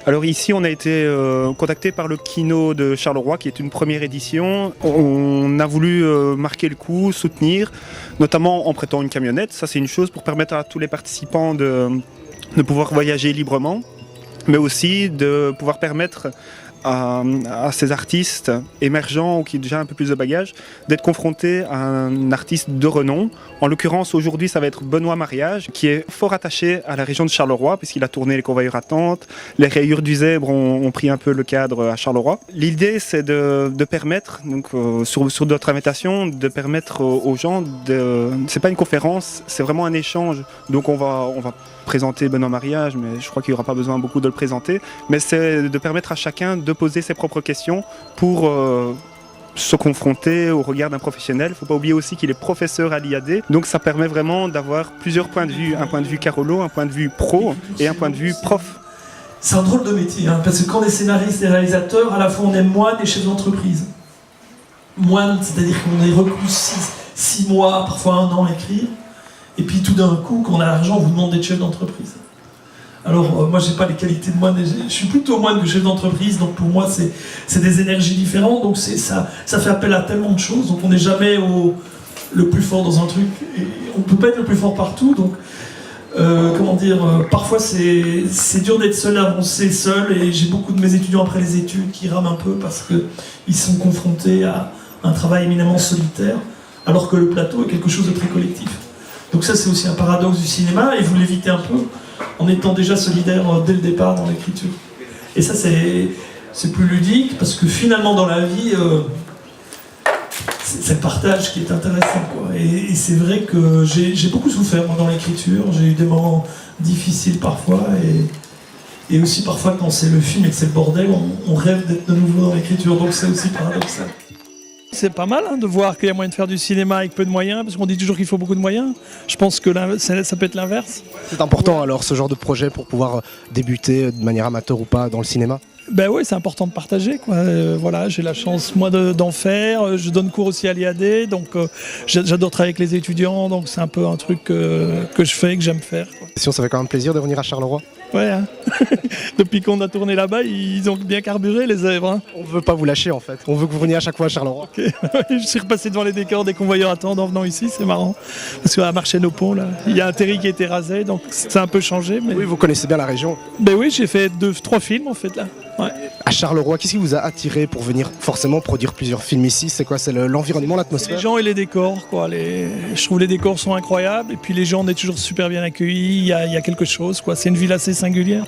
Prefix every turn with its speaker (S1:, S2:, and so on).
S1: Alors ici, on a été contacté par le Kino de Charleroi, qui est une première édition. On a voulu marquer le coup, soutenir, notamment en prêtant une camionnette. Ça, c'est une chose pour permettre à tous les participants de pouvoir voyager librement, mais aussi de pouvoir permettre à ces artistes émergents ou qui ont déjà un peu plus de bagages d'être confrontés à un artiste de renom. En l'occurrence, aujourd'hui, ça va être Benoît Mariage, qui est fort attaché à la région de Charleroi, puisqu'il a tourné Les Convoyeurs attentes. Les Rayures du Zèbre ont pris un peu le cadre à Charleroi. L'idée, c'est de permettre, donc, sur d'autres invitations, de permettre aux gens c'est pas une conférence, c'est vraiment un échange. Donc on va présenter Benoît Mariage, mais je crois qu'il n'y aura pas besoin beaucoup de le présenter. Mais c'est de permettre à chacun de poser ses propres questions pour se confronter au regard d'un professionnel. Il ne faut pas oublier aussi qu'il est professeur à l'IAD, donc ça permet vraiment d'avoir plusieurs points de vue. Un point de vue Carolo, un point de vue pro et un point de vue prof.
S2: C'est un drôle de métier, hein, parce que quand on est scénariste et réalisateur, à la fois on est moine et chef d'entreprise. Moine, c'est-à-dire qu'on est reclus 6 mois, parfois 1 an à écrire, et puis tout d'un coup, quand on a l'argent, on vous demande d'être chef d'entreprise. Alors moi j'ai pas les qualités de moine, je suis plutôt moine que chef d'entreprise, donc pour moi c'est des énergies différentes, donc ça fait appel à tellement de choses, donc on n'est jamais le plus fort dans un truc, et on peut pas être le plus fort partout, donc parfois c'est dur d'être seul, avancer seul, et j'ai beaucoup de mes étudiants après les études qui rament un peu parce qu'ils sont confrontés à un travail éminemment solitaire, alors que le plateau est quelque chose de très collectif. Donc ça c'est aussi un paradoxe du cinéma, et vous l'évitez un peu en étant déjà solidaire dès le départ dans l'écriture. Et ça c'est plus ludique, parce que finalement dans la vie, c'est le partage qui est intéressant, quoi. Et c'est vrai que j'ai beaucoup souffert moi, dans l'écriture, j'ai eu des moments difficiles parfois, et aussi parfois quand c'est le film et que c'est le bordel, on rêve d'être de nouveau dans l'écriture, donc c'est aussi paradoxal.
S3: C'est pas mal de voir qu'il y a moyen de faire du cinéma avec peu de moyens, parce qu'on dit toujours qu'il faut beaucoup de moyens. Je pense que ça peut être l'inverse.
S4: C'est important alors ce genre de projet pour pouvoir débuter de manière amateur ou pas dans le cinéma?
S3: Ben oui, c'est important de partager, quoi. Voilà, j'ai la chance moi d'en faire. Je donne cours aussi à l'IAD, donc j'adore travailler avec les étudiants, donc c'est un peu un truc que je fais et que j'aime faire, quoi.
S4: Si on ça fait quand même plaisir de venir à Charleroi.
S3: Ouais, hein. Depuis qu'on a tourné là-bas, ils ont bien carburé les zèbres, hein.
S4: On veut pas vous lâcher en fait, on veut que vous veniez à chaque fois à Charleroi.
S3: Okay. Je suis repassé devant les décors des Convoyeurs attentes en venant ici, c'est marrant. Parce qu'à Marchais-nos-Ponts, là, il y a un terri qui a été rasé, donc ça a un peu changé. Mais...
S4: Oui, vous connaissez bien la région.
S3: Ben oui, j'ai fait 3 films en fait là. Ouais.
S4: À Charleroi, qu'est-ce qui vous a attiré pour venir forcément produire plusieurs films ici? C'est quoi? C'est l'environnement, l'atmosphère?
S3: Les gens et les décors, quoi. Je trouve les décors sont incroyables, et puis les gens, on est toujours super bien accueillis, il y a quelque chose, quoi. C'est une ville assez singulière.